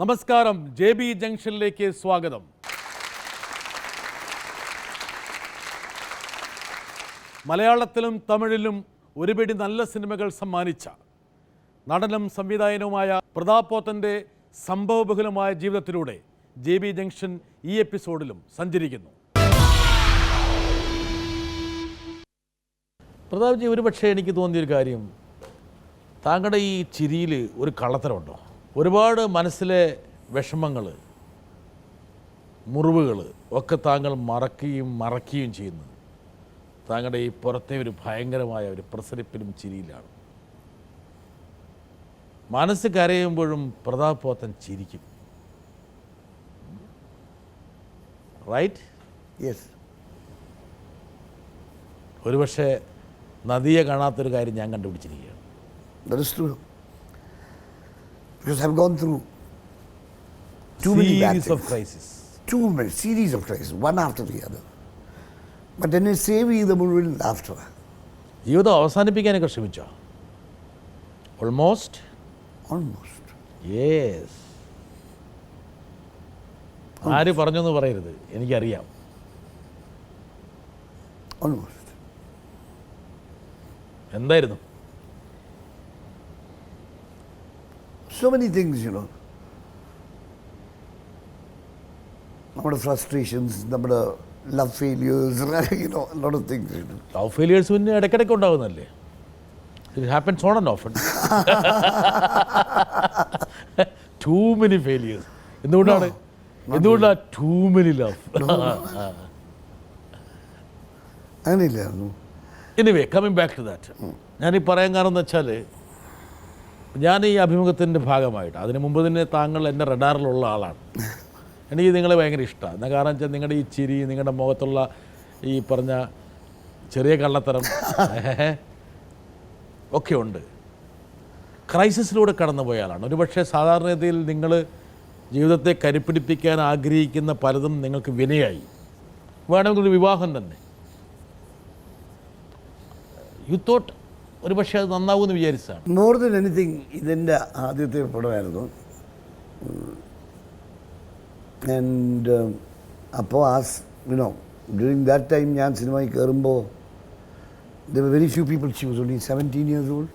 നമസ്കാരം, JB ജംഗ്ഷനിലേക്ക് സ്വാഗതം. മലയാളത്തിലും തമിഴിലും ഒരുപിടി നല്ല സിനിമകൾ സമ്മാനിച്ച നടനും സംവിധായകനുമായ പ്രതാപ് പോത്തൻ്റെ സംഭവബഹുലമായ ജീവിതത്തിലൂടെ JB ജംഗ്ഷൻ ഈ എപ്പിസോഡിലും സഞ്ചരിക്കുന്നു. പ്രതാപ്ജി, ഒരുപക്ഷെ എനിക്ക് തോന്നിയൊരു കാര്യം, താങ്കളുടെ ഈ ചിരിയിൽ ഒരു കള്ളത്തരമുണ്ടോ? ഒരുപാട് മനസ്സിലെ വിഷമങ്ങൾ, മുറിവുകൾ ഒക്കെ താങ്കൾ മറക്കുകയും ചെയ്യുന്നു താങ്കളുടെ ഈ പുറത്തെ ഒരു ഭയങ്കരമായ ഒരു പ്രസരിപ്പിലും ചിരിയിലാണ്. മനസ്സ് കരയുമ്പോഴും പ്രതാപ് പോത്തൻ ചിരിക്കും. റൈറ്റ്? യെസ്. ഒരുപക്ഷെ നദിയെ കാണാത്തൊരു കാര്യം ഞാൻ കണ്ടുപിടിച്ചിരിക്കുകയാണ്. That is true. Because I've gone through too many bad Series of things. crisis. Too many series of crises, one after the other. But എന്നെ സേവ് ചെയ്ത മുഴുവൻ ലാഫ്റ്റർ. ജീവിതം അവസാനിപ്പിക്കാനൊക്കെ ശ്രമിച്ചോ? ഓൾമോസ്റ്റ്. യെസ്. ആര് പറഞ്ഞെന്ന് പറയരുത്, എനിക്കറിയാം. Almost. എന്തായിരുന്നു? So many things, you know. നമ്മുടെ ഫ്രസ്ട്രേഷൻസ്, നമ്മുടെ love failures, you know, a lot of things. Love failures പിന്നെ ഇടയ്ക്കിടയ്ക്ക് ഉണ്ടാകുന്നല്ലേ? It happens on and off. Too many failures. എന്തുകൊണ്ടാണ് ടൂ മെനി ലവ്? അങ്ങനെയില്ലായിരുന്നു. Anyway, coming back to that, ഞാനീ പറയാൻ കാരണം എന്ന് വെച്ചാൽ, ഞാൻ ഈ അഭിമുഖത്തിൻ്റെ ഭാഗമായിട്ട് അതിന് മുമ്പ് തന്നെ താങ്കൾ എൻ്റെ റഡാറിലുള്ള ആളാണ്. എനിക്ക് നിങ്ങളെ ഭയങ്കര ഇഷ്ടമാണ്. എന്നാൽ കാരണം വെച്ചാൽ നിങ്ങളുടെ ഈ ചിരി, നിങ്ങളുടെ മുഖത്തുള്ള ഈ പറഞ്ഞ ചെറിയ കള്ളത്തരം ഒക്കെ ഉണ്ട്. ക്രൈസിസിലൂടെ കടന്നുപോയ ആളാണ്. ഒരുപക്ഷെ സാധാരണഗതിയിൽ നിങ്ങൾ ജീവിതത്തെ കരുപ്പിടിപ്പിക്കാൻ ആഗ്രഹിക്കുന്ന പലതും നിങ്ങൾക്ക് വിനയായി. വേണമെങ്കിൽ ഒരു വിവാഹം തന്നെ യു തോട്ട് ഒരുപക്ഷെ അത് നന്നാവുമെന്ന് വിചാരിച്ചാണ്. മോർ ദൻ എനിത്തിങ് ഇതെൻ്റെ ആദ്യത്തെ പടമായിരുന്നു. ആൻഡ് അപ്പോൾ യുനോ ഡ്യൂറിങ് ദാറ്റ് ടൈം ഞാൻ സിനിമയിൽ കയറുമ്പോൾ there were very few people. She was only 17 years old,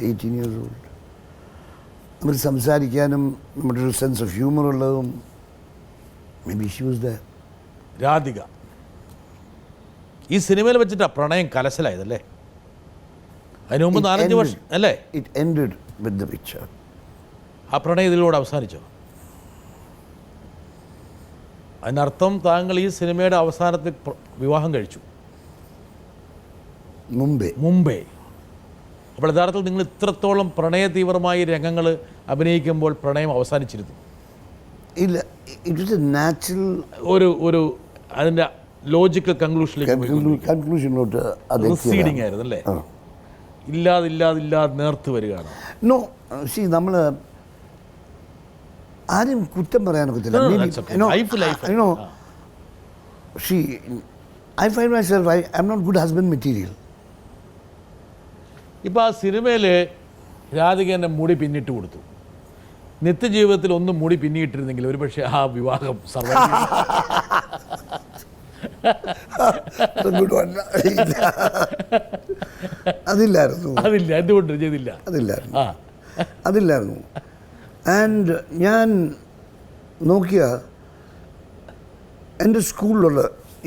18 years old. അവർ സംസാരിക്കാനും നമ്മുടെ ഒരു സെൻസ് ഓഫ് ഹ്യൂമർ ഉള്ളതും maybe she was the Radhika. ഈ സിനിമയിൽ വെച്ചിട്ടാണ് പ്രണയം കലശലായതല്ലേ? അതിന് മുമ്പ് 4-5 വർഷം അല്ലേ? It ended with the picture. ആ പ്രണയം ഇതിലൂടെ അവസാനിച്ചോ? അതിനർത്ഥം താങ്കൾ ഈ സിനിമയുടെ അവസാനത്തിൽ വിവാഹം കഴിച്ചു മുമ്പേ. അപ്പോൾ യഥാർത്ഥത്തിൽ നിങ്ങൾ ഇത്രത്തോളം പ്രണയ തീവ്രമായി രംഗങ്ങൾ അഭിനയിക്കുമ്പോൾ പ്രണയം അവസാനിച്ചിരുന്നു? ഇല്ല, ഇറ്റ് വാസ് എ നാച്ചുറൽ ഒരു അതിൻ്റെ ലോജിക്കൽ കൺക്ലൂഷനിലോട്ട് റിസീഡിങ് ആയിരുന്നു അല്ലേ? ഇല്ലാതെ നേർത്ത് വരികയാണ്. നോ, സി നമ്മൾ ആരും കുറ്റം പറയാനൊക്കത്തില്ല. I find myself I am not good husband material. ഇപ്പോൾ ആ സിനിമയിൽ രാധിക എൻ്റെ മുടി പിന്നിട്ട് കൊടുത്തു. നിത്യജീവിതത്തിൽ ഒന്നും മുടി പിന്നിയിട്ടിരുന്നെങ്കിൽ ഒരുപക്ഷെ ആ വിവാഹം അതില്ലായിരുന്നു. ആൻഡ് ഞാൻ നോക്കിയ എൻ്റെ സ്കൂളിലുള്ള,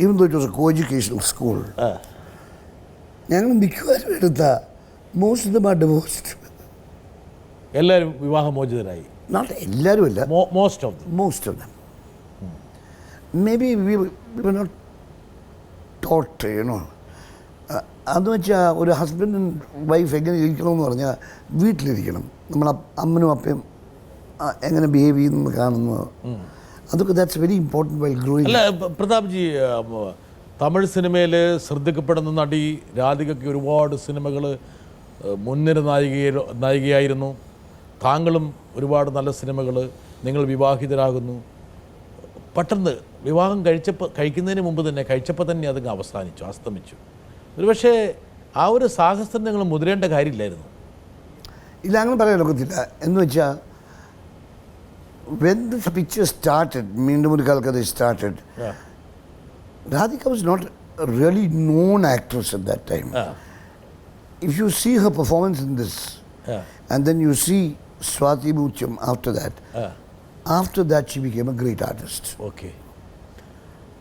even though it was a co educational school, ഞങ്ങൾ മിക്കവാറും എടുത്ത most of them are divorced. എല്ലാവരും വിവാഹമോചിതരായി. നോട്ട് എല്ലാവരും അല്ല, most of them. Maybe we were not taught, you know. അതെന്ന് വെച്ചാൽ ഒരു ഹസ്ബൻഡ് ആൻഡ് വൈഫ് എങ്ങനെ ഇരിക്കണമെന്ന് പറഞ്ഞാൽ വീട്ടിലിരിക്കണം, നമ്മളെ അമ്മനും അപ്പയും എങ്ങനെ ബിഹേവ് ചെയ്യുന്നു കാണുന്നത്, അതൊക്കെ that's very important while growing. അല്ല പ്രതാപ്ജി, തമിഴ് സിനിമയിൽ ശ്രദ്ധിക്കപ്പെടുന്ന നടി രാധികയ്ക്ക് ഒരുപാട് സിനിമകൾ മുൻനിര നായികയായിരുന്നു. താങ്കളും ഒരുപാട് നല്ല സിനിമകൾ. നിങ്ങൾ വിവാഹിതരാകുന്നു. പെട്ടെന്ന് വിവാഹം കഴിക്കുന്നതിന് മുമ്പ് തന്നെ കഴിച്ചപ്പോൾ തന്നെ അതങ്ങ് അസ്തമിച്ചു. ഒരുപക്ഷെ ആ ഒരു സാഹസം നിങ്ങൾ മുതിരേണ്ട കാര്യമില്ലായിരുന്നു. ഇല്ല, അങ്ങനെ പറയാൻ ഒക്കത്തില്ല. എന്ന് വെച്ചാൽ when this picture started, Meendum Kalkata started, Yeah. Radhika was not a really known actress at that time. Yeah. If you see her performance in this, Yeah. and then you see Swati Mutyam Yeah. after that she became a great artist. Okay.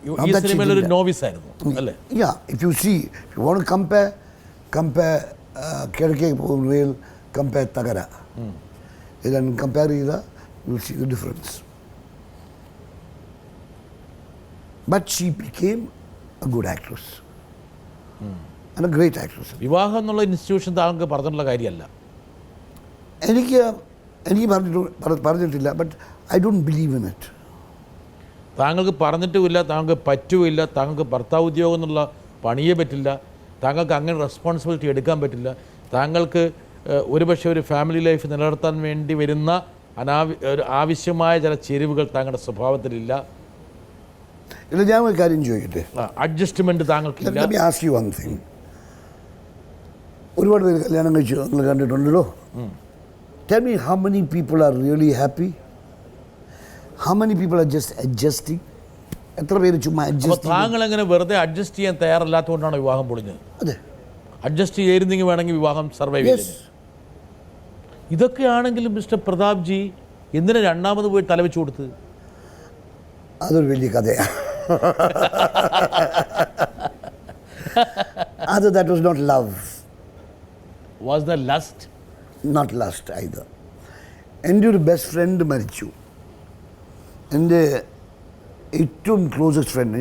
Not ഈ that she സിനിമയിൽ ഒരു did novice ആയിരുന്നു അല്ലേ? Yeah, if you want to compare Kerke Real, compare Tagara. Then compare either, you'll see the difference. But she became a good actress. And a great actress. വിവാഹം എന്നുള്ള institution താങ്കൾക്ക് പറഞ്ഞിട്ടുള്ള കാര്യമല്ല. എനിക്ക് പറഞ്ഞിട്ടില്ല, but I don't believe in it. താങ്കൾക്ക് പറഞ്ഞിട്ടുമില്ല, താങ്കൾക്ക് പറ്റുമില്ല, താങ്കൾക്ക് ഭർത്താവ് ഉദ്യോഗം എന്നുള്ള പണിയേ പറ്റില്ല, താങ്കൾക്ക് അങ്ങനെ റെസ്പോൺസിബിലിറ്റി എടുക്കാൻ പറ്റില്ല, താങ്കൾക്ക് ഒരുപക്ഷെ ഒരു ഫാമിലി ലൈഫ് നിലനിർത്താൻ വേണ്ടി വരുന്ന ആവശ്യമായ ചില ചേരുവകൾ താങ്കളുടെ സ്വഭാവത്തിലില്ല. ഇല്ല, ഞാൻ ഒരു കാര്യം ചോദിക്കട്ടെ. Adjustment താങ്കൾക്കില്ല. Let me ask you one thing. ഒരുപാട് പേര് കല്യാണം കഴിച്ചു നിങ്ങൾ കണ്ടിട്ടുണ്ടല്ലോ. Tell me how many people are really happy? How many people are just adjusting? എത്ര പേര് ചുമ്മാ അപ്പോൾ അഡ്ജസ്റ്റ്? താങ്കൾ എങ്ങനെ വെറുതെ അഡ്ജസ്റ്റ് ചെയ്യാൻ തയ്യാറല്ലാത്തതുകൊണ്ടാണ് വിവാഹം പൊളിഞ്ഞത്? അതെ. അഡ്ജസ്റ്റ് ചെയ്തിരുന്നെങ്കിൽ വേണമെങ്കിൽ വിവാഹം സർവൈവ് ചെയ്തത്. ഇതൊക്കെയാണെങ്കിലും മിസ്റ്റർ പ്രതാപ് ജി എന്തിനാ രണ്ടാമത് പോയി തലവെച്ച് കൊടുത്ത്? അതൊരു വലിയ കഥയാണ്. that was not love. Was that lust? Not lust either. എൻ്റെ ഒരു ബെസ്റ്റ് ഫ്രണ്ട് മരിച്ചു. എൻ്റെ ഏറ്റവും ക്ലോസസ്റ്റ് ഫ്രണ്ട്,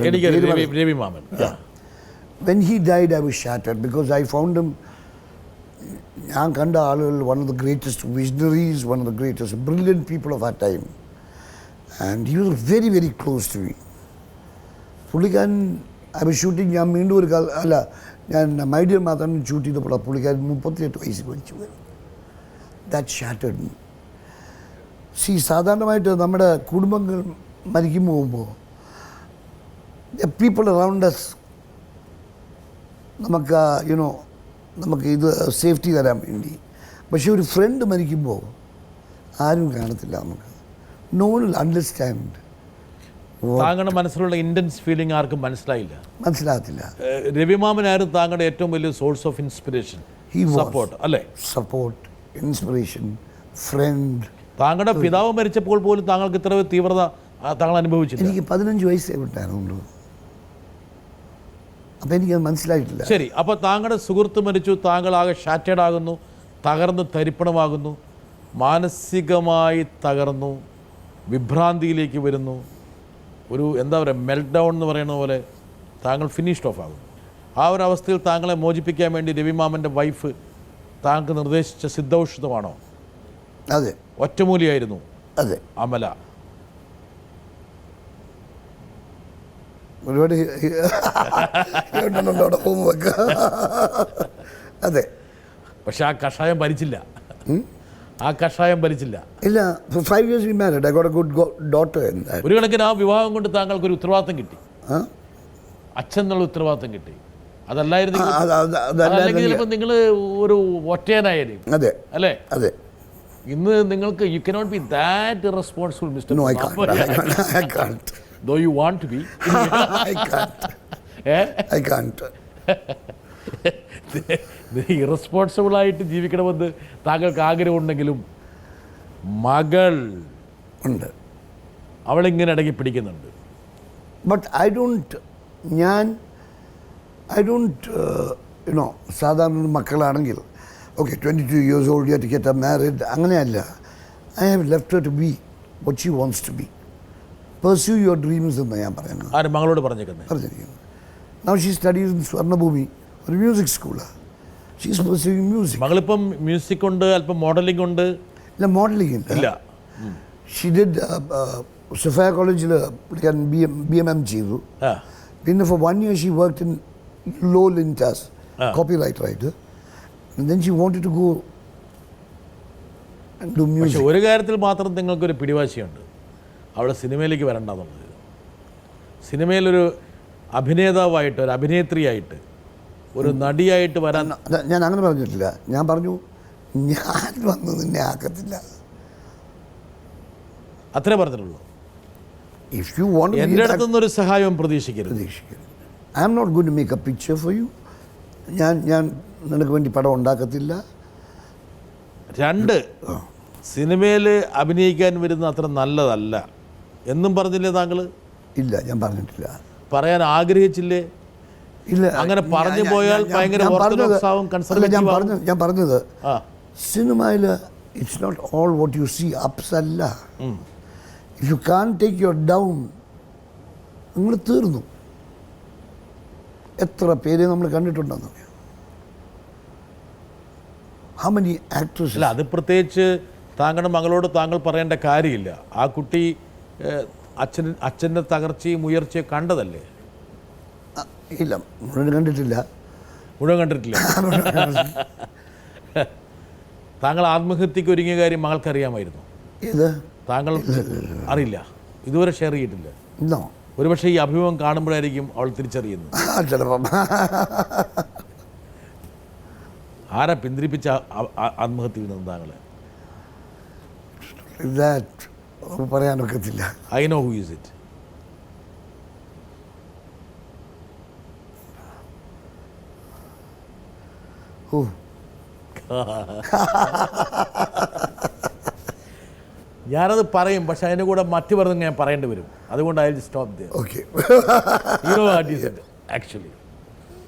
എനിക്ക് രവി മാമൻ. When he died, I was shattered because I found him, ഞാൻ കണ്ട ആളുകൾ, one of the greatest visionaries, one of the greatest brilliant people of our time. And he was very, very close to me. പുള്ളിക്കാരൻ, I was shooting, ഞാൻ വീണ്ടും ഒരു ഞാൻ my dear മാത്രം shoot ചെയ്തപ്പോൾ പുള്ളിക്കാരൻ 38 വയസ്സിൽ മരിച്ചു. That shattered me. സാധാരണമായിട്ട് നമ്മുടെ കുടുംബങ്ങൾ മരിക്കുമ്പോൾ പീപ്പിൾ അറൗണ്ട് അസ് നമുക്ക് ഇത് സേഫ്റ്റി തരാൻ വേണ്ടി. പക്ഷെ ഒരു ഫ്രണ്ട് മരിക്കുമ്പോൾ ആരും കാണത്തില്ല നമുക്ക്. No one will understand. താങ്കളുടെ മനസ്സിലുള്ള ഇൻറ്റൻസ് ഫീലിംഗ് ആർക്കും മനസ്സിലാകത്തില്ല. രവിമാമനായിരുന്നു താങ്കളുടെ ഏറ്റവും വലിയ സോഴ്സ് ഓഫ് ഇൻസ്പിറേഷൻ, സപ്പോർട്ട് അല്ലേ? Support, inspiration, friend. താങ്കളുടെ പിതാവ് മരിച്ചപ്പോൾ പോലും താങ്കൾക്ക് ഇത്ര തീവ്രത താങ്കൾ അനുഭവിച്ചില്ല. എനിക്ക് 15 വയസ്സേ വിട്ടായിരുന്നു. അപ്പം എനിക്കത് മനസ്സിലായിട്ടില്ല. ശരി, അപ്പോൾ താങ്കളുടെ സുഹൃത്ത് മരിച്ചു, താങ്കൾ ആകെ ഷാറ്റേഡ് ആകുന്നു, തകർന്ന് തരിപ്പണമാകുന്നു, മാനസികമായി തകർന്നു, വിഭ്രാന്തിയിലേക്ക് വരുന്നു, ഒരു എന്താ പറയുക മെൽറ്റ് ഡൗൺ എന്ന് പറയുന്ന പോലെ താങ്കൾ ഫിനിഷ്ഡ് ഓഫ് ആകുന്നു. ആ ഒരു അവസ്ഥയിൽ താങ്കളെ മോചിപ്പിക്കാൻ വേണ്ടി രവിമാമൻ്റെ വൈഫ് താങ്കൾക്ക് നിർദ്ദേശിച്ച സിദ്ധൌഷധമാണോ? അതെ. ഒറ്റമൂലിയായിരുന്നു. അതെ. അമല. ഒരുപാട് അതെ. പക്ഷെ ആ കഷായം ഭരിച്ചില്ല. ഇല്ല. For 5 years we married. I got a good daughter in that. ഒരു കണക്കിന് ആ വിവാഹം കൊണ്ട് താങ്കൾക്ക് ഒരു ഉത്തരവാദിത്തം കിട്ടി, അച്ഛൻ എന്നുള്ള ഉത്തരവാദിത്തം കിട്ടി. അതല്ലായിരുന്നെങ്കിൽ ചിലപ്പോൾ നിങ്ങൾ ഒരു ഒറ്റയനായാലും. അതെ അല്ലേ? അതെ. ഇന്ന് നിങ്ങൾക്ക് you cannot be that irresponsible mister. No, I can't. Though you want to be. I can't. ഇറസ്പോൺസിബിളായിട്ട് ജീവിക്കണമെന്ന് താങ്കൾക്ക് ആഗ്രഹമുണ്ടെങ്കിലും മകൾ ഉണ്ട്, അവളിങ്ങനെ ഇടയ്ക്ക് പിടിക്കുന്നുണ്ട്. ബട്ട് ഐ ഡോണ്ട് സാധാരണ മക്കളാണെങ്കിൽ okay 22 years old yet to get her married, അങ്ങനെയല്ല. I have left her to be what she wants to be. Pursue your dreams എന്ന് ഞാൻ പറയുന്നത്. ആരും മകളോട് പറഞ്ഞിരിക്കുന്നത്. Now she studies in Swarnabhoomi, ഒരു മ്യൂസിക് സ്കൂളാണ്. She is pursuing music. മകളിപ്പം മ്യൂസിക് ഉണ്ട്, അല്പം മോഡലിംഗ് ഉണ്ട്. ഇല്ല, മോഡലിംഗ് ഇല്ല. She did സഫയ കോളേജിൽ BMM ചെയ്തു. പിന്നെ for 1 year she worked in Low Lintas, copyright writer. And then she wanted to go and do music. പക്ഷെ ഒരു കാര്യത്തിൽ മാത്രം നിങ്ങൾക്കൊരു പിടിവാശിയുണ്ട്, അവിടെ സിനിമയിലേക്ക് വരണ്ടെന്നുള്ളത്. സിനിമയിലൊരു അഭിനേതാവായിട്ട്, ഒരു അഭിനേത്രിയായിട്ട്, ഒരു നടിയായിട്ട് വരാൻ. ഞാൻ അങ്ങനെ പറഞ്ഞിട്ടില്ല. ഞാൻ പറഞ്ഞു ഞാൻ വന്ന് നിന്നെ ആക്കത്തില്ല. അത്രേ പറഞ്ഞിട്ടുള്ളൂ. If you want to എൻ്റെ അടുത്തുനിന്നൊരു സഹായവും പ്രതീക്ഷിക്കരുത്. I am not going to make a picture for you. ഞാൻ നിനക്ക് വേണ്ടി പടം ഉണ്ടാക്കത്തില്ല. 2, സിനിമയിൽ അഭിനയിക്കാൻ വരുന്ന അത്ര നല്ലതല്ല എന്നും പറഞ്ഞില്ലേ താങ്കൾ? ഇല്ല, ഞാൻ പറഞ്ഞിട്ടില്ല. പറയാൻ ആഗ്രഹിച്ചില്ലേ? ഇല്ല, അങ്ങനെ പറഞ്ഞു പോയാൽ ഭയങ്കര ഓർത്തഡോക്സാവും കൺസർവേറ്റീവ് ആവും. ഞാൻ പറഞ്ഞത് സിനിമയിൽ it's not all what you see ups അല്ല. If you can take your down, നിങ്ങൾ തീർന്നു. എത്ര പേര് നമ്മൾ കണ്ടിട്ടുണ്ടെന്ന് അറിയാം. How many actors. അല്ല, അത് പ്രത്യേകിച്ച് താങ്കളുടെ മകളോട് താങ്കൾ പറയേണ്ട കാര്യമില്ല. ആ കുട്ടി അച്ഛൻ്റെ തകർച്ചയും ഉയർച്ചയും കണ്ടതല്ലേ? ഇല്ല, മുഴുവൻ കണ്ടിട്ടില്ല. മുഴുവൻ കണ്ടിട്ടില്ല. താങ്കൾ ആത്മഹത്യക്ക് ഒരുങ്ങിയ കാര്യം മകൾക്കറിയാമായിരുന്നു? ഇത് താങ്കൾ അറിയില്ല, ഇതുവരെ ഷെയർ ചെയ്തിട്ടില്ല. ഇന്നോ ഒരുപക്ഷെ ഈ അഭിമുഖം കാണുമ്പോഴായിരിക്കും അവൾ തിരിച്ചറിയുന്നത്. ചിലപ്പം ആരാ പിന്തിരിപ്പിച്ച ആത്മഹത്യയിൽ നിന്ന് താങ്കളെ? പറയാനൊക്കത്തില്ല. I know who is it. ഞാനത് പറയും, പക്ഷെ അതിൻ്റെ കൂടെ മറ്റു പറഞ്ഞ് ഞാൻ പറയേണ്ടി വരും. അതുകൊണ്ട് I will stop there. Okay. You know what is it actually.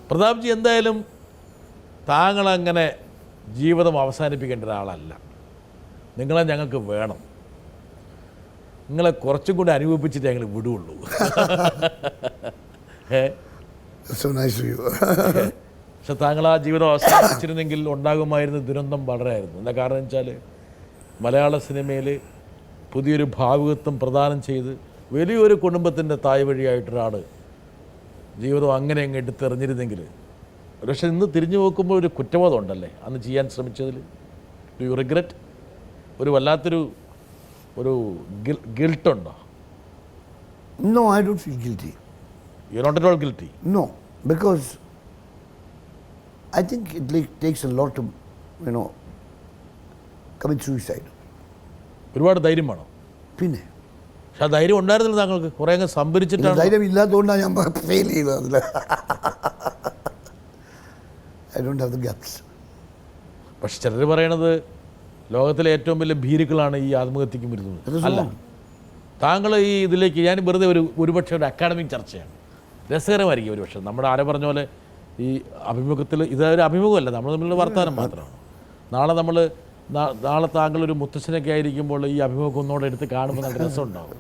Prathapji, എന്തായാലും താങ്കളങ്ങനെ ജീവിതം അവസാനിപ്പിക്കേണ്ട ഒരാളല്ല. നിങ്ങളെ ഞങ്ങൾക്ക് വേണം. നിങ്ങളെ കുറച്ചും കൂടി അനുഭവിപ്പിച്ചിട്ട് ഞങ്ങൾ വിടുകയുള്ളൂ. പക്ഷെ താങ്കൾ ആ ജീവിതം അവസാനിപ്പിച്ചിരുന്നെങ്കിൽ ഉണ്ടാകുമായിരുന്ന ദുരന്തം വളരെയായിരുന്നു. എന്താ കാരണം വെച്ചാൽ മലയാള സിനിമയിൽ പുതിയൊരു ഭാവുകത്വം പ്രദാനം ചെയ്ത് വലിയൊരു കുടുംബത്തിൻ്റെ തായ് വഴിയായിട്ടൊരാൾ ജീവിതം അങ്ങനെ അങ്ങ് എടുത്തെറിഞ്ഞിരുന്നെങ്കിൽ, പക്ഷെ ഇന്ന് തിരിഞ്ഞു നോക്കുമ്പോൾ ഒരു കുറ്റബോധം ഉണ്ടല്ലേ അന്ന് ചെയ്യാൻ ശ്രമിച്ചതിൽ? Do you regret? ഒരു വല്ലാത്തൊരു ഗിൽട്ടുണ്ടോ? No, I don't feel guilty. You're not at all guilty? No, because I think it takes a lot to, commit suicide. ഒരുപാട് ധൈര്യം വേണം. പിന്നെ പക്ഷെ ആ ധൈര്യം ഉണ്ടായിരുന്നില്ല താങ്കൾക്ക്? കുറേ അങ്ങ് സംഭരിച്ചിട്ടാണ്. ധൈര്യം ഇല്ലാത്തതുകൊണ്ടാണ് ഞാൻ ഫെയിൽ ചെയ്തത് അതിൽ. I don't have the guts. പക്ഷെ ചിലർ പറയണത് ലോകത്തിലെ ഏറ്റവും വലിയ ഭീരുക്കളാണ് ഈ ആത്മഹത്യക്കും വരുന്നത്. അല്ല, താങ്കൾ ഈ ഇതിലേക്ക് ഞാൻ വെറുതെ ഒരുപക്ഷെ ഒരു അക്കാഡമിക് ചർച്ചയാണ്, രസകരമായിരിക്കും ഒരുപക്ഷെ. നമ്മുടെ ആരെ പറഞ്ഞ പോലെ ഈ അഭിമുഖത്തിൽ ഇതൊരു അഭിമുഖമല്ല, നമ്മൾ തമ്മിലുള്ള വർത്തമാനം മാത്രമാണ്. നാളെ താങ്കൾ ഒരു മുത്തശ്ശനൊക്കെ ആയിരിക്കുമ്പോൾ ഈ അഭിമുഖം ഒന്നോടെ എടുത്ത് കാണുമ്പോൾ നല്ല രസമുണ്ടാകും.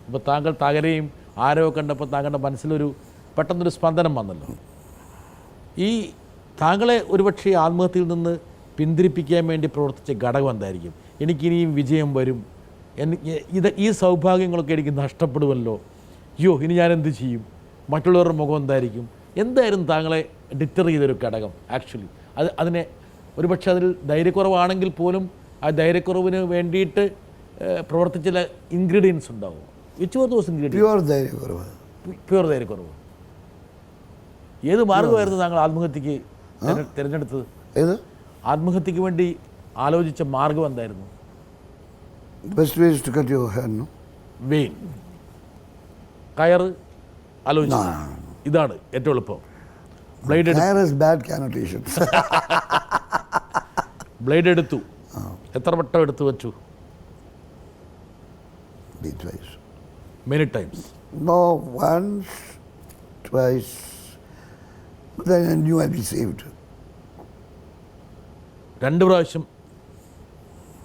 ഇപ്പോൾ താങ്കൾ തകരെയും ആരോ കണ്ടപ്പോൾ താങ്കളുടെ മനസ്സിലൊരു പെട്ടെന്നൊരു സ്പന്ദനം വന്നല്ലോ. ഈ താങ്കളെ ഒരുപക്ഷെ ആത്മഹത്യയിൽ നിന്ന് പിന്തിരിപ്പിക്കാൻ വേണ്ടി പ്രവർത്തിച്ച ഘടകം എന്തായിരിക്കും? എനിക്കിനിയും വിജയം വരും, ഈ സൗഭാഗ്യങ്ങളൊക്കെ എനിക്ക് നഷ്ടപ്പെടുമല്ലോ, അയ്യോ ഇനി ഞാനെന്ത് ചെയ്യും, മറ്റുള്ളവരുടെ മുഖം എന്തായിരുന്നു താങ്കളെ ഡിറ്റർ ചെയ്തൊരു ഘടകം ആക്ച്വലി? അതിനെ ഒരുപക്ഷെ അതിൽ ധൈര്യക്കുറവാണെങ്കിൽ പോലും ആ ധൈര്യക്കുറവിന് വേണ്ടിയിട്ട് പ്രവർത്തിച്ച ചില ഇൻഗ്രീഡിയൻസ് ഉണ്ടാവും. Which were those ingredients? Pure ധൈര്യക്കുറവ്. ഏത് മാർഗമായിരുന്നു താങ്കൾ ആത്മഹത്യക്ക് തിരഞ്ഞെടുത്തത്? ആത്മഹത്യക്ക് വേണ്ടി ആലോചിച്ച മാർഗം എന്തായിരുന്നു? വെയിൻ, കയറ് ആലോചിച്ചു. ഇതാണ് ഏറ്റവും എളുപ്പം. ബ്ലേഡ് എടുത്തു. എത്ര വട്ടം എടുത്തു വെച്ചു? Many times. No, once, twice. But then I knew I'd be saved. 2 പ്രാവശ്യം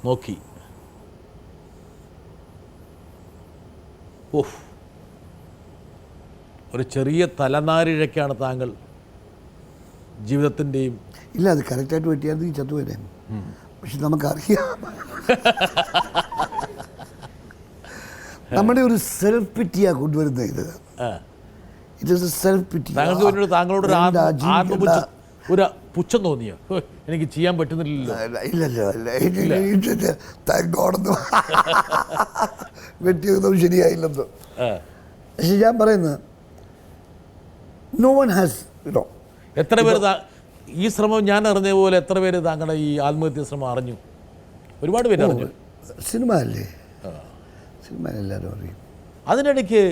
നോക്കി. ഓഹ്, ഒരു ചെറിയ തലനാരിഴയ്ക്കാണ് താങ്കൾ ജീവിതത്തിൻ്റെയും. ഇല്ല, അത് കറക്റ്റായിട്ട് പറ്റിയാൽ ചത്തുവരാൻ. പക്ഷെ നമുക്കറിയാം നമ്മുടെ ഒരു സെൽഫ് പിറ്റിയാ കൊണ്ടുവരുന്നത്. ഇത് ഇറ്റ് ഈസ് എ സെൽഫ് പിറ്റി. താങ്കളോട് ഒരു പുച്ഛം തോന്നിയോ? എനിക്ക് ചെയ്യാൻ പറ്റുന്നില്ലല്ലോ. ഇല്ലല്ലോ, താങ്കോടൊന്നും പറ്റിയൊന്നും ശരിയായില്ലെന്ന്. പക്ഷെ ഞാൻ പറയുന്നത് നോ വൺ ഹാസ്. എത്ര പേര് ഈ ശ്രമം ഞാൻ അറിഞ്ഞ പോലെ എത്ര പേര് താങ്കളുടെ ഈ ആത്മഹത്യ ശ്രമം അറിഞ്ഞു? ഒരുപാട് പേര് അറിഞ്ഞു. സിനിമ അല്ലേ, സിനിമയിൽ എല്ലാവരും അറിയും. അതിനിടയ്ക്ക്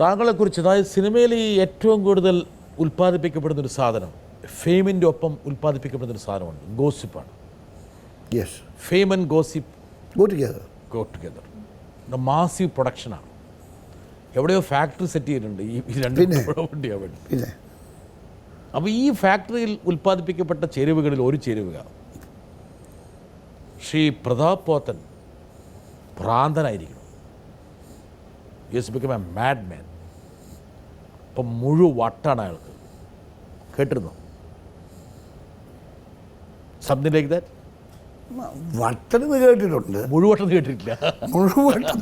താങ്കളെക്കുറിച്ച്, അതായത് സിനിമയിൽ ഈ ഏറ്റവും കൂടുതൽ ഉൽപ്പാദിപ്പിക്കപ്പെടുന്നൊരു സാധനം, ഫെയിമിൻ്റെ ഒപ്പം ഉൽപ്പാദിപ്പിക്കപ്പെടുന്നൊരു സാധനമുണ്ട്, ഗോസിപ്പാണ്. Yes, fame and gossip go together. Massive പ്രൊഡക്ഷനാണ്. എവിടെയോ ഫാക്ടറി സെറ്റ് ചെയ്തിട്ടുണ്ട് ഈ രണ്ട് വേണ്ടി. പിന്നെ അപ്പോൾ ഈ ഫാക്ടറിയിൽ ഉൽപ്പാദിപ്പിക്കപ്പെട്ട ചേരുവകളിൽ ഒരു ചേരുവ ശ്രീ പ്രതാപ് പോത്തൻ ഭ്രാന്തനായിരിക്കണം. Yes, become a mad man. ഇപ്പം വട്ടാണ് അയാൾക്ക്. കേട്ടിരുന്നു സംതിങ് ലൈക്ക് ദാറ്റ്? വട്ടെന്ന് കേട്ടിട്ടുണ്ട്, മുഴുവട്ടം കേട്ടിട്ടില്ല. മുഴുവട്ടം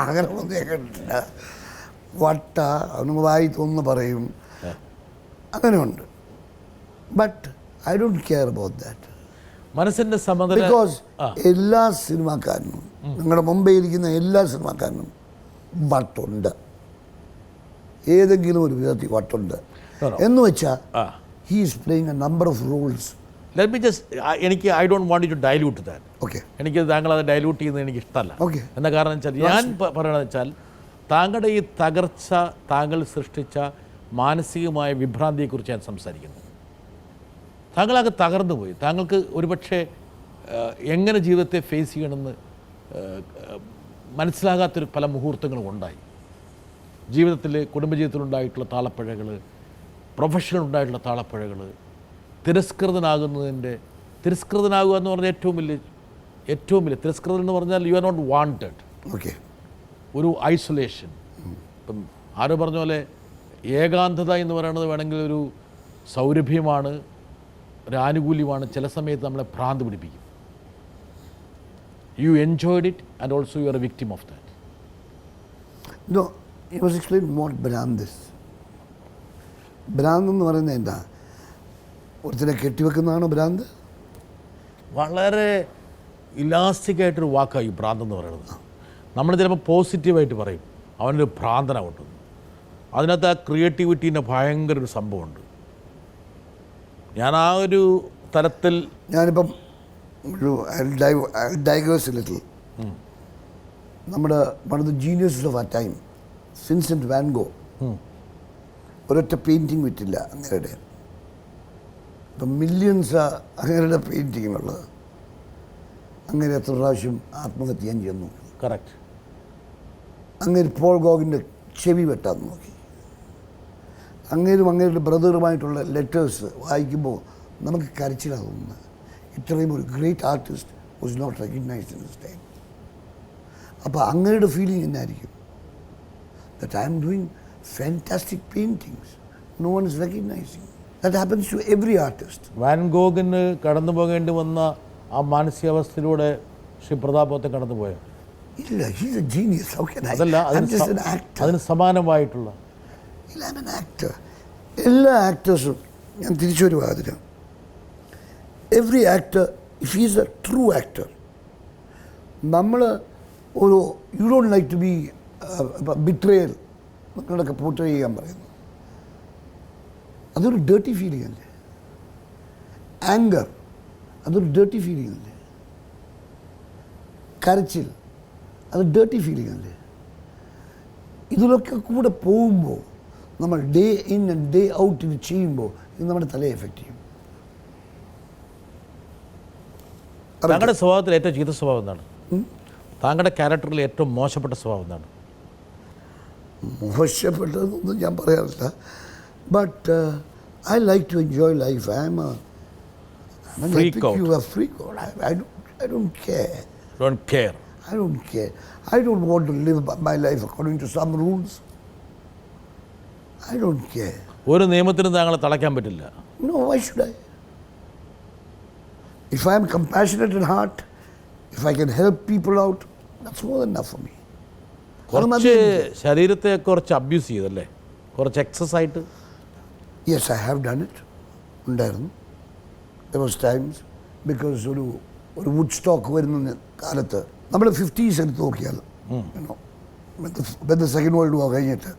അങ്ങനെ ഒന്നും ഞാൻ കേട്ടിട്ടില്ല. വട്ട അവന് വായി തോന്നുന്നു പറയും, അങ്ങനെയുണ്ട്. But I don't care about that. മനസ്സിൻ്റെ സമനില. ബിക്കോസ് എല്ലാ സിനിമാക്കാരനും, നിങ്ങളുടെ മുമ്പേ ഇരിക്കുന്ന എല്ലാ സിനിമാക്കാരനും വട്ടുണ്ട്, ഏതെങ്കിലും ഒരു വിധത്തിൽ വട്ടുണ്ട്. എന്ന് വെച്ചാൽ he is playing a number of roles. Let me just, എനിക്ക് I don't want you to dilute that. Okay, എനിക്ക് താങ്കൾ അത് ഡൈല്യൂട്ട് ചെയ്യുന്നത് എനിക്ക് ഇഷ്ടമല്ല. ഓക്കെ, എന്താ കാരണം വെച്ചാൽ ഞാൻ പറയണതെന്ന് വെച്ചാൽ താങ്കളുടെ ഈ തകർച്ച, താങ്കൾ സൃഷ്ടിച്ച മാനസികമായ വിഭ്രാന്തിയെക്കുറിച്ച് ഞാൻ സംസാരിക്കുന്നു. താങ്കളൊക്കെ തകർന്നു പോയി. താങ്കൾക്ക് ഒരുപക്ഷെ എങ്ങനെ ജീവിതത്തെ ഫേസ് ചെയ്യണമെന്ന് മനസ്സിലാകാത്തൊരു പല മുഹൂർത്തങ്ങളും ഉണ്ടായി. ജീവിതത്തിൽ, കുടുംബജീവിതത്തിലുണ്ടായിട്ടുള്ള താളപ്പിഴകൾ, പ്രൊഫഷണൽ ഉണ്ടായിട്ടുള്ള താളപ്പിഴകൾ, തിരസ്കൃതനാകുക എന്ന് പറഞ്ഞാൽ ഏറ്റവും വലിയ തിരസ്കൃതൻ എന്ന് പറഞ്ഞാൽ you are not wanted. Okay, ഒരു ഐസൊലേഷൻ. ഇപ്പം ആരോ പറഞ്ഞ പോലെ ഏകാന്തത എന്ന് പറയുന്നത് വേണമെങ്കിൽ ഒരു സൗരഭ്യമാണ്, ഒരു ആനുകൂല്യമാണ്. ചില സമയത്ത് നമ്മളെ ഭ്രാന്ത് പിടിപ്പിക്കും. You enjoyed it and also you are a victim of that. No, you must explain what ഭ്രാന്ത് ഇസ്. ഭ്രാന്ത് എന്ന് പറയുന്നത് എന്താ? ഒരുത്തിനെ കെട്ടിവെക്കുന്നതാണോ ഭ്രാന്ത്? വളരെ ഇലാസ്റ്റിക്കായിട്ടൊരു വാക്കായി ഭ്രാന്ത് എന്ന് പറയുന്നത്. നമ്മൾ ചിലപ്പോൾ പോസിറ്റീവായിട്ട് പറയും അവനൊരു ഭ്രാന്തനാവട്ടെ. അതിനകത്ത് ആ ക്രിയേറ്റിവിറ്റീൻ്റെ ഭയങ്കര ഒരു സംഭവമുണ്ട്. ഞാൻ ആ ഒരു തരത്തിൽ ഞാനിപ്പം ഒരു ഡൈവേഴ്സ് ലിറ്റിൽ. നമ്മുടെ one of the geniuses of ആ ടൈം, വിൻസെൻ്റ് വാൻ ഗോ, ഒരൊറ്റ പെയിൻറ്റിങ് വിറ്റില്ല അങ്ങേരുടെ. ഇപ്പം മില്യൺസ് അങ്ങേരുടെ പെയിൻറ്റിങ്ങിനുള്ളത്. അങ്ങനെ എത്ര പ്രാവശ്യം ആത്മഹത്യ ചെയ്യാൻ ചെന്നു. കറക്റ്റ്. അങ്ങേര് പോൾ ഗോഗിൻ്റെ ചെവി വെട്ടാൻ നോക്കി. അങ്ങേരും അങ്ങേരുടെ ബ്രദറുമായിട്ടുള്ള ലെറ്റേഴ്സ് വായിക്കുമ്പോൾ നമുക്ക് കരച്ചിലാണ് തോന്നുന്നത്. ഇത്രയും ഒരു great artist was not recognised in this time. അപ്പോൾ അങ്ങേരുടെ ഫീലിംഗ് എന്നായിരിക്കും? That I am doing fantastic paintings, no one is recognising. That happens to every artist. Van ഗോഗിന് കടന്നു പോകേണ്ടി വന്ന ആ മാനസികാവസ്ഥയിലൂടെ ശ്രീ പ്രതാപ് പോത്തൻ കടന്നു പോയോ? ഇല്ല, he's a genius. How can I? അതല്ല, അതിന് സമാനമായിട്ടുള്ള ഇല്ല, ഐ ആം ആൻ ആക്ടർ. എല്ലാ ആക്ടേഴ്സും, ഞാൻ തിരിച്ചു വരുവാ അതിന്. Every actor, if he's a true actor, നമ്മൾ ഒരു you don't like to be betrayal നിങ്ങളൊക്കെ പോർട്രേ ചെയ്യാൻ പറയുന്നു. അതൊരു ഡേർട്ടി ഫീലിംഗ് അല്ലേ? ആങ്കർ, അതൊരു ഡേർട്ടി ഫീലിംഗ് അല്ലേ? കരച്ചിൽ, അത് ഡേർട്ടി ഫീലിംഗ് അല്ലേ? ഇതിലൊക്കെ കൂടെ പോകുമ്പോൾ, നമ്മൾ day in and day out ഇത് ചെയ്യുമ്പോൾ, ഇത് നമ്മുടെ തലയെ എഫക്റ്റ് ചെയ്യും. താങ്കളുടെ സ്വഭാവത്തിൽ ഏറ്റവും ചീത്ത സ്വഭാവം എന്താണ്? താങ്കളുടെ ക്യാരക്ടറിൽ ഏറ്റവും മോശപ്പെട്ട സ്വഭാവം എന്താണ്? മോശപ്പെട്ടതൊന്നും ഞാൻ പറയാറില്ല. But I like to enjoy life. I am Freak out. You are freak out. I don't care. Don't care. I don't care. I don't want to live my life according to some rules. I don't care. ഒരു നിയമത്തിനും താങ്കളെ തളയ്ക്കാൻ പറ്റില്ല. No, why should I? If I am compassionate in heart, if I can help people out, that's more than enough for me. കുറച്ച് ശരീരത്തെ കുറച്ച് abuse ചെയ്തല്ലേ, കുറച്ച് excess ആയിട്ട്? Yes, I have done it. ഉണ്ടായിരുന്നു. There was times because ഒരു would stock വരുന്ന കാലത്ത് നമ്മൾ 50s എടുത്ത് നോക്കിയാൽ, the Second World War കഴിഞ്ഞിട്ട്,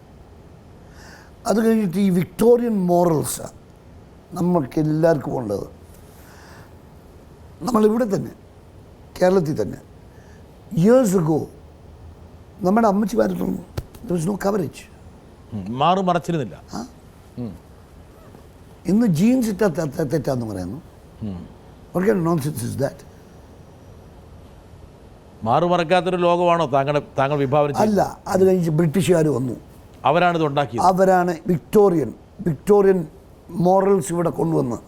അത് കഴിഞ്ഞിട്ട് ഈ വിക്ടോറിയൻ മോറൽസ് നമുക്ക് എല്ലാവർക്കും ഉള്ളത്. നമ്മളിവിടെ തന്നെ, കേരളത്തിൽ തന്നെ ഇയേഴ്സ് അഗോ നമ്മുടെ അമ്മച്ചിമാരൊന്നും there was no coverage. മാറു മറച്ചിരുന്നില്ല. ഇന്ന് ജീൻസ് ഇട്ടാ തെറ്റാന്ന് പറയുന്നു. What kind of nonsense is that? മാറു മറക്കാത്തൊരു ലോകമാണോ താങ്കൾ വിഭാവനം ചെയ്തത്? അല്ല, അത് കഴിഞ്ഞ് ബ്രിട്ടീഷുകാർ വന്നു. അവരാണ് ഇത് ഉണ്ടാക്കിയത്. അവരാണ് വിക്ടോറിയൻ മോറൽസ് ഇവിടെ കൊണ്ടുവന്ന്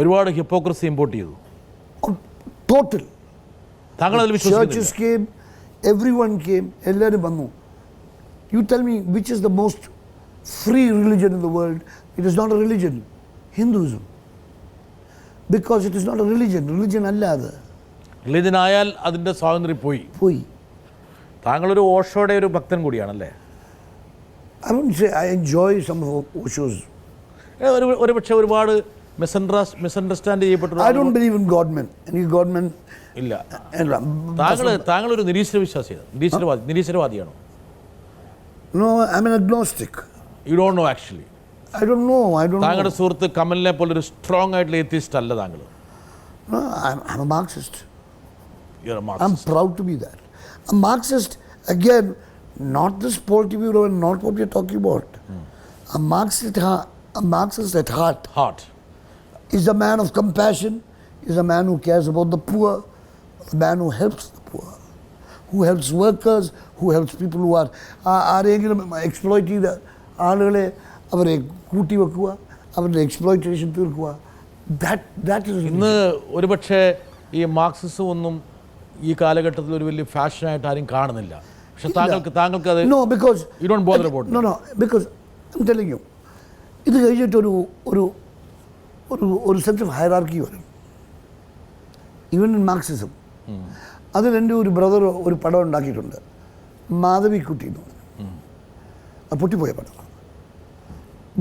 ഒരുപാട് ഹിപ്പോക്രസി ഇമ്പോർട്ട് ചെയ്തു. ടോട്ടൽ. താങ്കൾ അതിൽ വിശ്വസിക്കുന്നില്ല? Churches came, everyone came, എല്ലാവരും വന്നു. You tell me which is the most free religion in the world? It is not a religion. Hinduism. Because it is not a religion. Religion അല്ല അത്. Religion ആയാൽ അതിൻ്റെ സ്വാതന്ത്ര്യം പോയി. താങ്കളൊരു ഓഷോയുടെ ഒരു ഭക്തൻ കൂടിയാണല്ലേ? I wouldn't say I enjoy some of Osho's. ഒരു പക്ഷേ ഒരുപാട് മിസ്അണ്ടർസ്റ്റാൻഡ് ചെയ്യപ്പെട്ടു. I don't believe in Godman. Any Godman ഇല്ല. താങ്കളൊരു നിരീശ്വരവാദിയാണോ? No, I'm an agnostic. You don't know actually. I don't know. താങ്കളുടെ സുഹൃത്ത് കമലിനെ പോലൊരു സ്ട്രോങ് ആയിട്ടുള്ള എത്തിസ്റ്റ് അല്ല താങ്കൾ. No, I'm a Marxist. You're a Marxist. I'm proud to be that. A Marxist, again, not this political bureau and not what we're talking about. A Marxist at heart is a man of compassion, is a man who cares about the poor, a man who helps the poor, who helps workers, who helps people who are ആരെങ്കിലും exploit ചെയ്ത ആളുകളെ അവരെ കൂട്ടി വെക്കുക, അവരുടെ exploitation തീർക്കുക. ഇന്ന് ഒരുപക്ഷെ ഈ മാർക്സിസം ഒന്നും ഈ കാലഘട്ടത്തിൽ ഒരു വലിയ ഫാഷനായിട്ട് ആരും കാണുന്നില്ല. പക്ഷെ താങ്കൾക്ക് അത് No, because you don't bother about it. No, because I'm telling you, ഇത് കഴിഞ്ഞിട്ട് ഒരു സെൻസ് ഓഫ് ഹൈറാർക്കി വരും. Even in Marxism. അതിൽ എൻ്റെ ഒരു ബ്രദർ ഒരു പടം ഉണ്ടാക്കിയിട്ടുണ്ട്, മാധവിക്കുട്ടി എന്ന് പറഞ്ഞു. അത് പൊട്ടിപ്പോയ പടമാണ്.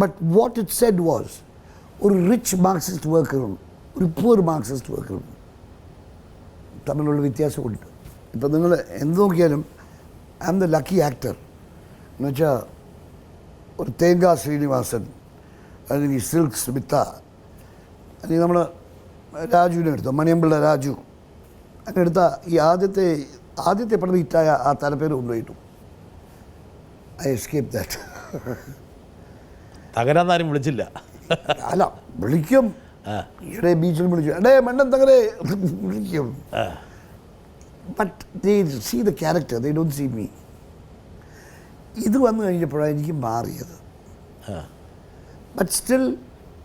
But what it Z was, ഒരു റിച്ച് മാർക്സിസ്റ്റ് വർക്കറും ഒരു പൂർ മാർക്സിസ്റ്റ് വർക്കറും തമ്മിലുള്ള വ്യത്യാസമുണ്ട്. ഇപ്പം നിങ്ങൾ എന്ത് നോക്കിയാലും I am the lucky actor എന്ന് വെച്ചാൽ ഒരു തേങ്കാ ശ്രീനിവാസൻ, അല്ലെങ്കിൽ സിൽക്ക് സ്മിത, അല്ലെങ്കിൽ നമ്മൾ രാജുവിനെ എടുത്തോ, മണിയമ്പിള്ള രാജു, അങ്ങനെ എടുത്ത ഈ ആദ്യത്തെ പടം ഹിറ്റായ ആ തലപ്പേര് കൊണ്ടുപോയിട്ടു. I escape that. തകരാന്നാരും വിളിച്ചില്ല. അല്ല, വിളിക്കും. ഇവിടെ ബീച്ചിൽ വിളിച്ചു, എടേ മണ്ടൻ തകരെ വിളിക്കും. But they see the character, they don't see me. ഇത് വന്നു കഴിഞ്ഞപ്പോഴാണ് എനിക്ക് മാറിയത്. ബട്ട് സ്റ്റിൽ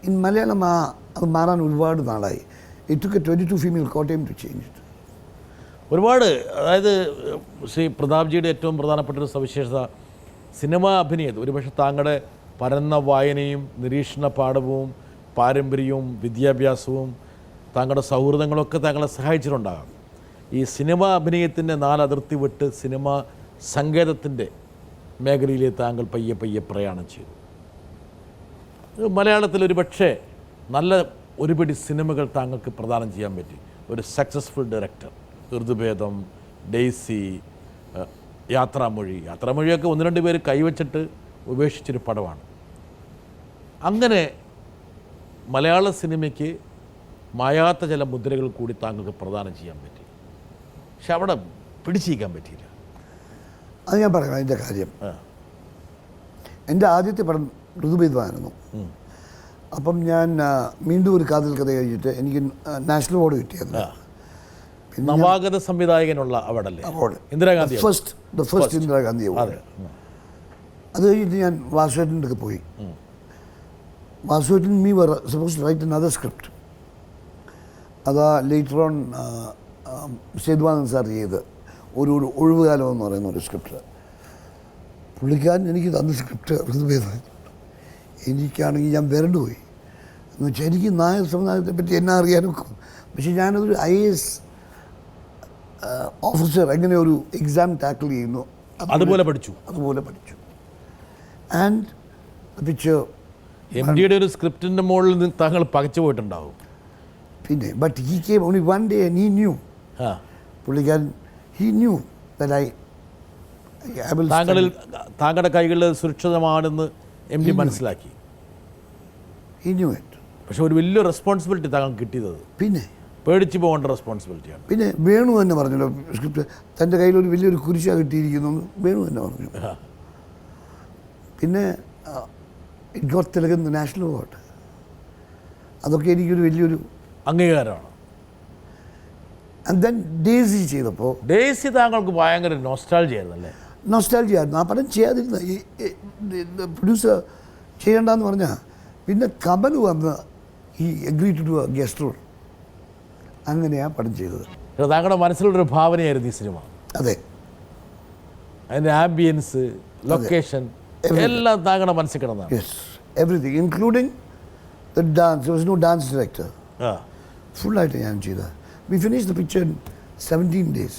ഇൻ മലയാളം അത് മാറാൻ ഒരുപാട് നാളായി. It took 22 female Kottayam to change it. ഒരുപാട്, അതായത് ശ്രീ പ്രതാപ്ജിയുടെ ഏറ്റവും പ്രധാനപ്പെട്ട ഒരു സവിശേഷത സിനിമാ അഭിനയത്തിൽ ഒരുപക്ഷെ താങ്കളുടെ പരന്ന വായനയും നിരീക്ഷണ പാഠവും പാരമ്പര്യവും വിദ്യാഭ്യാസവും താങ്കളുടെ സൗഹൃദങ്ങളൊക്കെ താങ്കളെ സഹായിച്ചിട്ടുണ്ടാകാം. ഈ സിനിമാ അഭിനയത്തിൻ്റെ 4 അതിർത്തി വിട്ട് സിനിമാ സങ്കേതത്തിൻ്റെ മേഖലയിലെ താങ്കൾ പയ്യെ പ്രയാണം ചെയ്തു. മലയാളത്തിൽ ഒരു പക്ഷേ നല്ല ഒരുപിടി സിനിമകൾ താങ്കൾക്ക് പ്രദാനം ചെയ്യാൻ പറ്റി. ഒരു സക്സസ്ഫുൾ ഡയറക്ടർ, ഋതുഭേദം, ഡെയ്സി, യാത്രാമൊഴിയൊക്കെ 1-2 പേര് കൈവച്ചിട്ട് ഉപേക്ഷിച്ചൊരു പടമാണ്. അങ്ങനെ മലയാള സിനിമയ്ക്ക് മായാത്ത ചില മുദ്രകൾ കൂടി താങ്കൾക്ക് പ്രദാനം ചെയ്യാൻ പറ്റി. പക്ഷെ അവിടെ പിടിച്ചിരിക്കാൻ പറ്റിയില്ല. അത് ഞാൻ പറയാം അതിൻ്റെ കാര്യം. എൻ്റെ ആദ്യത്തെ പടം ഋതുഭേദമായിരുന്നു. അപ്പം ഞാൻ വീണ്ടും ഒരു കാതൽ കഥ കഴിഞ്ഞിട്ട് എനിക്ക് നാഷണൽ അവാർഡ് കിട്ടിയത്. നവാഗത സംവിധായകനുള്ള അവാർഡല്ലേ? Indira Gandhi first Indira Gandhi award. അത് കഴിഞ്ഞിട്ട് ഞാൻ വാസുവേട്ടൻ്റെ ഒക്കെ പോയി. വാസുവേട്ടൻ me were suppose to right another script. അതാ ലേറ്റർ ഓൺ സേതുവാനന്ദൻ സാർ ചെയ്ത് ഒരു ഒഴിവുകാലം എന്ന് പറയുന്ന ഒരു സ്ക്രിപ്റ്റ്. പുള്ളിക്കാരൻ എനിക്ക് തന്ന സ്ക്രിപ്റ്റ് ഋതുഭേദം. എനിക്കാണെങ്കിൽ ഞാൻ വരണ്ടുപോയി. എന്ന് വെച്ചാൽ എനിക്ക് നായർ സമുദായത്തെ പറ്റി എന്നെ അറിയാനൊക്കെ, പക്ഷേ ഞാനതൊരു IAS ഓഫീസർ എങ്ങനെ ഒരു എക്സാം ടാക്കിൾ ചെയ്യുന്നു അതുപോലെ പഠിച്ചു. ആൻഡ് പിക്ചർ MDയുടെ ഒരു സ്ക്രിപ്റ്റിൻ്റെ മുകളിൽ നിന്ന് താങ്കൾ പകച്ചു പോയിട്ടുണ്ടാവും. പിന്നെ but he came only one day and he knew. പുള്ളിക്കാരൻ ഹി ന്യൂ ദാറ്റ് താങ്കളുടെ കൈകളിൽ സുരക്ഷിതമാണെന്ന് MD മനസ്സിലാക്കി. He knew it. പക്ഷെ ഒരു വലിയ റെസ്പോൺസിബിലിറ്റി താങ്കൾ കിട്ടിയത്. പിന്നെ പേടിച്ച് പോകേണ്ട റെസ്പോൺസിബിലിറ്റിയാണ്. പിന്നെ വേണു തന്നെ പറഞ്ഞല്ലോ സ്ക്രിപ്റ്റ് തൻ്റെ കയ്യിലൊരു വലിയൊരു കുരിശ കിട്ടിയിരിക്കുന്നു വേണു തന്നെ പറഞ്ഞു. പിന്നെ it got Thilakan national award. അതൊക്കെ എനിക്കൊരു വലിയൊരു അംഗീകാരമാണ്. ആൻഡ് ദെൻ ഡേസി ചെയ്തപ്പോൾ ഡേസി താങ്കൾക്ക് ഭയങ്കര നോസ്റ്റാൾജി ആയിരുന്നല്ലേ? നോസ്റ്റാൾജി ആയിരുന്നു. ആ പടം ചെയ്യാതിരുന്ന ഈ പ്രൊഡ്യൂസർ ചെയ്യേണ്ടെന്ന് പറഞ്ഞാൽ പിന്നെ കമൽ വന്ന് ഈ agree to do a guest role. അങ്ങനെയാണ് പടം ചെയ്തത്. താങ്കളുടെ മനസ്സിലുള്ളൊരു ഭാവനയായിരുന്നു ഈ സിനിമ. അതെ, അതിൻ്റെ ആംബിയൻസ്, ലൊക്കേഷൻ എല്ലാം താങ്കളുടെ മനസ്സിൽ കിടന്നതാണ്. Yes, everything including the dance. There was no dance director. ഫുള്ളായിട്ട് ഞാൻ ചെയ്തത്. We finish the picture in 17 days.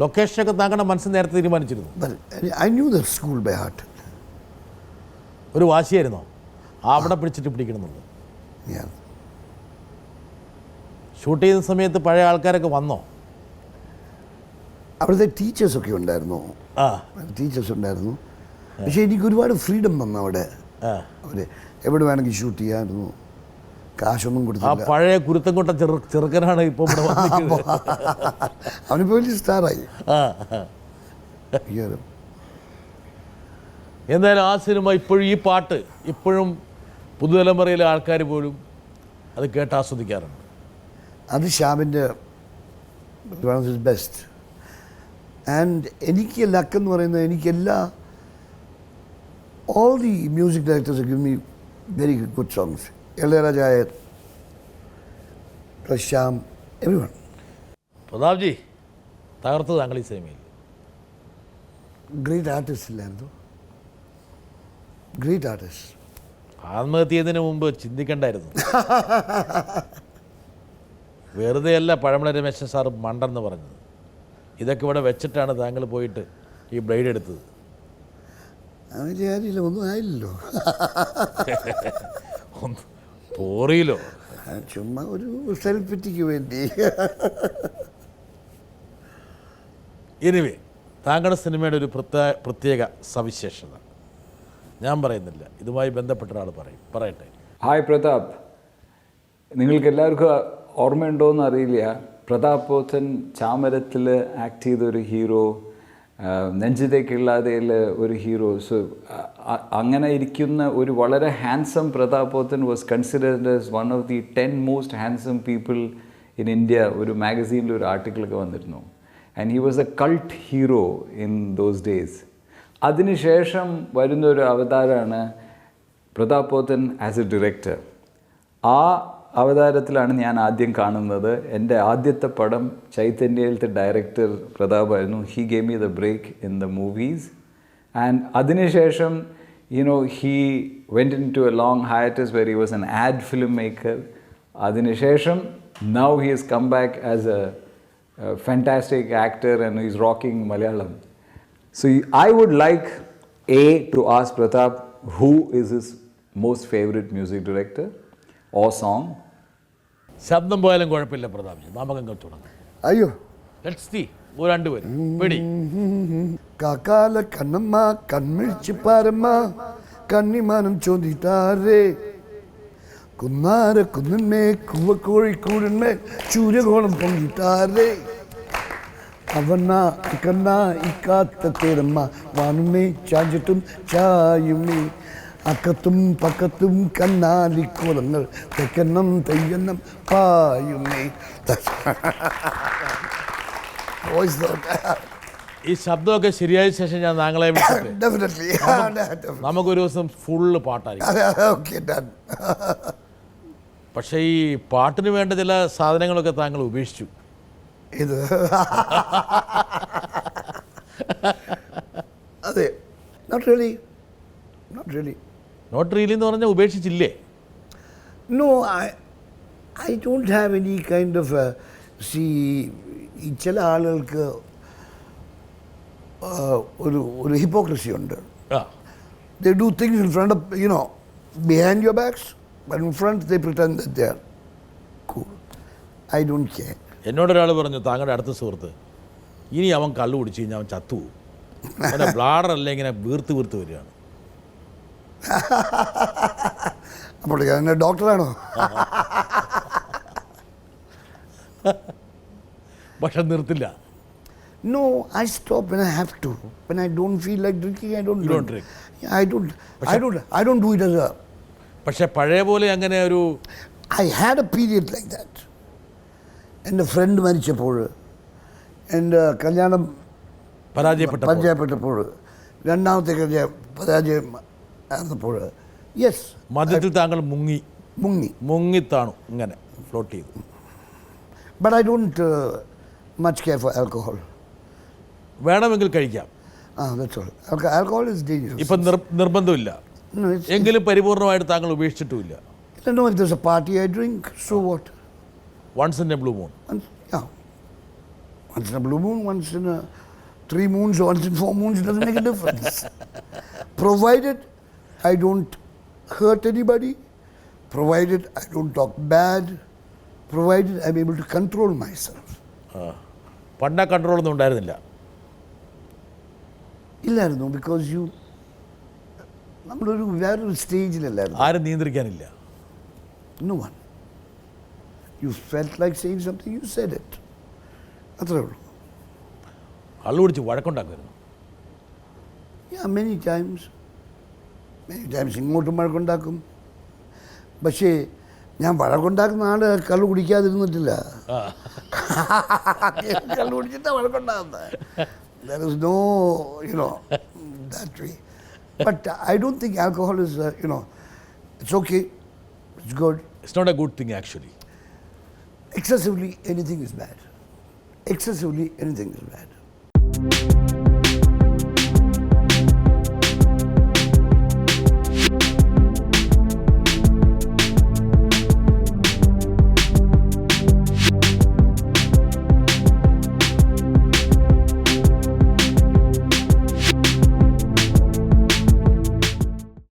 ലൊക്കേഷനൊക്കെ താങ്കളുടെ മനസ്സിൽ നേരത്തെ തീരുമാനിച്ചിരുന്നു? I knew the school by heart. ഒരു വാശിയായിരുന്നോ അവിടെ പിടിച്ചിട്ട് പിടിക്കണമെന്നുള്ളത്? ഷൂട്ട് ചെയ്യുന്ന സമയത്ത് പഴയ ആൾക്കാരൊക്കെ വന്നോ? അവിടുത്തെ ടീച്ചേഴ്സൊക്കെ ഉണ്ടായിരുന്നു. ടീച്ചേഴ്സ് ഉണ്ടായിരുന്നു. പക്ഷേ എനിക്ക് ഒരുപാട് ഫ്രീഡം വന്നു അവിടെ. അവർ എവിടെ വേണമെങ്കിൽ ഷൂട്ട് ചെയ്യാമായിരുന്നു. കാശൊന്നും കൊടുത്തില്ല. പഴയ കുരുത്തംകൊട്ട ചെറുക്കനാണ് ഇപ്പോൾ അവനിപ്പോൾ വലിയ സ്റ്റാറായി. എന്തായാലും ആ സിനിമ ഇപ്പോഴും, ഈ പാട്ട് ഇപ്പോഴും പുതുതലമുറയിലെ ആൾക്കാർ പോലും അത് കേട്ട് ആസ്വദിക്കാറുണ്ട്. അത് ശ്യാമിൻ്റെ one of his best. And എനിക്ക് ലക്കെന്ന് പറയുന്നത് എനിക്കെല്ലാ all the music directors have given me very good songs. Ilayaraja, Prasham, everyone. Pratapji തകർത്ത് താങ്കൾ ഈ സിനിമയിൽ. ഗ്രേറ്റ് ആർട്ടിസ്റ്റ് ഇല്ലായിരുന്നു. Great artist. ആത്മഹത്യ ചെയ്യുന്നതിന് മുമ്പ് ചിന്തിക്കണ്ടായിരുന്നു. വെറുതെ അല്ല പഴമല രമേശൻ സാർ മണ്ടെന്ന് പറഞ്ഞത്. ഇതൊക്കെ ഇവിടെ വെച്ചിട്ടാണ് താങ്കൾ പോയിട്ട് ഈ ബ്ലേഡ് എടുത്തത്. അതിൻ്റെ കാര്യമില്ല, ഒന്നും ആയില്ലല്ലോ. പോറിയില്ലോ, ചുമ്മാ ഒരു സെൽഫിറ്റിക്ക് വേണ്ടി. എനിവേ, താങ്കളുടെ സിനിമയുടെ ഒരു പ്രത്യേക സവിശേഷത ഞാൻ പറയുന്നില്ല, ഇതുമായി ബന്ധപ്പെട്ട ഒരാൾ പറയട്ടെ. ഹായ് പ്രതാപ്, നിങ്ങൾക്ക് എല്ലാവർക്കും ഓർമ്മയുണ്ടോയെന്ന് അറിയില്ല, പ്രതാപ് പോത്തൻ ചാമരത്തിൽ ആക്ട് ചെയ്തൊരു ഹീറോ, നെഞ്ചിതേക്കുള്ളതിൽ ഒരു ഹീറോ. സോ അങ്ങനെ ഇരിക്കുന്ന ഒരു വളരെ handsome Prathap Pothen was considered as one of the 10 most handsome people in India. ഒരു മാഗസീനിൽ ഒരു ആർട്ടിക്കിളൊക്കെ വന്നിരുന്നു. And he was a cult hero in those days. അതിനുശേഷം വരുന്നൊരു അവതാരമാണ് Prathap Pothen as a director. ആ അവതാരത്തിലാണ് ഞാൻ ആദ്യം കാണുന്നത്. എൻ്റെ ആദ്യത്തെ പടം ചൈതന്യയിലത്തെ ഡയറക്ടർ പ്രതാപായിരുന്നു. He gave me the break in the movies. And അതിനുശേഷം he went into a long hiatus where he was an ad film maker. അതിനുശേഷം now he has come back as a fantastic actor and he is rocking Malayalam. So I would like to ask Pratap, who is his most favorite music director or song? ശബ്ദം പോയാലും കുഴപ്പമില്ല പ്രതാപ്, നമുക്കങ്ങ് തുടങ്ങാം. അയ്യോ, let's see, രണ്ടുപേരും പിടി. കാക്കാല കണ്ണമ്മ കൺമിഴിച്ച് പാരമ്മ കണ്ണിമാനം ചോദിട്ടാരേ കുന്നാര കുന്നിന്മേ കൂവക്കോഴിക്കൂടിന്മേൽ സൂര്യകോണം പൊങ്ങിട്ടാരേ അവണ്ണ കണ്ണ ഇക്കാത്ത തേരമ്മ വാനുമേ ചാഞ്ചിട്ടും ചായുമേ അക്കത്തും പക്കത്തും കണ്ണാലിക്കോലങ്ങൾ തെക്കെണ്ണം തെയ്യണ്ണം പായുമേ. ഈ ശബ്ദമൊക്കെ ശരിയായ ശേഷം ഞാൻ താങ്കളെ നമുക്കൊരു ദിവസം ഫുള്ള് പാട്ടായിരിക്കും. പക്ഷേ ഈ പാട്ടിന് വേണ്ട ചില സാധനങ്ങളൊക്കെ താങ്കൾ ഉപേക്ഷിച്ചു. ഇത് അതെ, നോട്ട് റിയലി എന്ന് പറഞ്ഞാൽ ഉപേക്ഷിച്ചില്ലേ? No, I don't have any kind of ഈ ചില ആളുകൾക്ക് ഒരു ഹിപ്പോക്രസി ഉണ്ട്. They do things in front of, behind your backs, but in front they pretend that they are cool. I don't care. എന്നോടൊരാൾ പറഞ്ഞു, താങ്കളുടെ അടുത്ത സുഹൃത്ത്, ഇനി അവൻ കള്ളു കുടിച്ച് കഴിഞ്ഞാൽ അവൻ ചത്തുപോകും, അവൻ്റെ ബ്ലാഡർ അല്ല ഇങ്ങനെ വീർത്ത് വരികയാണ്. അപ്പോൾ ഡോക്ടറാണോ? പക്ഷെ നിർത്തില്ല. No, I stop when I have to. When I don't feel like drinking, I don't You don't drink. Yeah, I don't do it as a... പക്ഷെ പഴയ പോലെ അങ്ങനെ ഒരു I had a period like that. എൻ്റെ front മരിച്ചപ്പോൾ, എൻ്റെ കല്യാണം പരാജയപ്പെട്ടപ്പോൾ, രണ്ടാമത്തെ പരാജയം ആയിരുന്നപ്പോൾ, യെസ്, മദ്യത്തിൽ താങ്കൾ മുങ്ങിത്താണു ഇങ്ങനെ ഫ്ലോട്ട് ചെയ്തു. But I don't much care for alcohol. വേണമെങ്കിൽ കഴിക്കാം. That's all. Alcohol is dangerous. ഇപ്പം നിർബന്ധമില്ല. No, എങ്കിലും പരിപൂർണമായിട്ട് താങ്കൾ ഉപേക്ഷിച്ചിട്ടുമില്ല. No, if there's a party I drink, so what? Once in a blue moon. Once in a blue moon, once in a 3 moons, once in 4 moons, it doesn't make a difference. Provided I don't hurt anybody, provided I don't talk bad, provided I'm able to control myself. പണ്ട കൺട്രോളൊന്നും ഉണ്ടായിരുന്നില്ല. ഇല്ലായിരുന്നു, because നമ്മളൊരു വേറൊരു സ്റ്റേജിലല്ലായിരുന്നു. ആരും നിയന്ത്രിക്കാനില്ല. No one. You felt like saying something, you said it. അത്രേ ഉള്ളൂ. കള്ളു കുടിച്ച് വഴക്കുണ്ടാക്കുമായിരുന്നു. Yeah, many times ഇങ്ങോട്ടും വഴക്കുണ്ടാക്കും. പക്ഷേ ഞാൻ വഴക്കുണ്ടാക്കുന്ന ആൾ കള്ളു കുടിക്കാതിരുന്നിട്ടില്ല. കള്ളു കുടിച്ചിട്ടാണ് വഴക്കുണ്ടാകുന്നത്. There is no, that way. But I don't think alcohol is, it's okay, it's good. It's not a good thing actually. Excessively, anything is bad. Excessively, anything is bad.